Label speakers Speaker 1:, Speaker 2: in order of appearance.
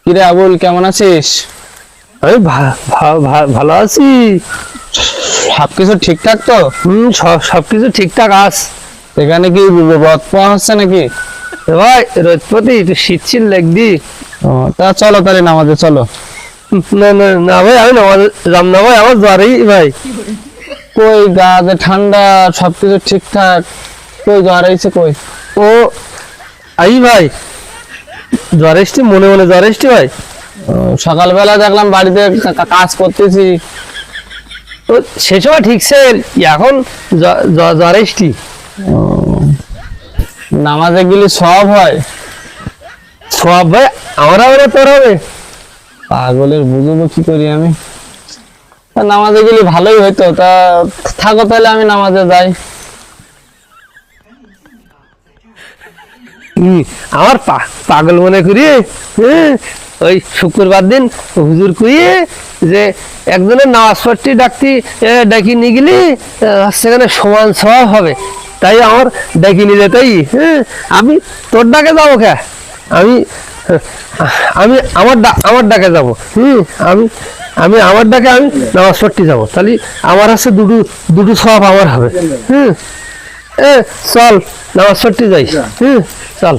Speaker 1: কিরে আবুল, কেমন আছিস?
Speaker 2: আমি ভালো আছি।
Speaker 1: সবকিছু ঠিকঠাক তো?
Speaker 2: সবকিছু ঠিকঠাক আছে।
Speaker 1: এখানে কি রথ পাওয়া হচ্ছে নাকি?
Speaker 2: ভাই রোজপতি একটু শীত শীত লাগবি।
Speaker 1: তা চলো তাহলে নামাজে চলো।
Speaker 2: না না না ভাই, আমি নামাজ যাম না ভাই, আমার জ্বরই ভাই।
Speaker 1: কই গা যে ঠান্ডা, সবকিছু ঠিকঠাক, কই জ্বর হয়েছে কই?
Speaker 2: ও আই ভাই, জ্বর এসছি, মনে মনে জ্বর এসছি ভাই।
Speaker 1: সকালবেলা দেখলাম বাড়িতে কাজ করতেছি।
Speaker 2: ও সে সময় ঠিকছে, এখন জ্বর এসছি।
Speaker 1: নামাজে গেলে সব হয়?
Speaker 2: সব ভাই আমার হবে না তোর হবে?
Speaker 1: পাগলের বুঝবো কি করি আমি। তা নামাজে গেলে ভালোই হইতো। তা থাকো তাহলে, আমি নামাজে যাই।
Speaker 2: আমার পাগল মনে করি। ওই শুক্রবার দিন হুজুর কুইয়ে যে একজনের নামাজ পড়তে ডাকি নিয়ে গেলি সেখানে সমান সব হবে, তাই আমার ডাকি নিয়ে যেতেই। আমি তোর ডাকে যাবো কে? আমি আমি আমার ডাকে যাব। আমি আমি আমার ডাকে আমি নামাজ পড়তে যাবো, তাহলে আমার আছে দুটো সব আমার হবে। চল নামাজ পড়তে যাই। চল।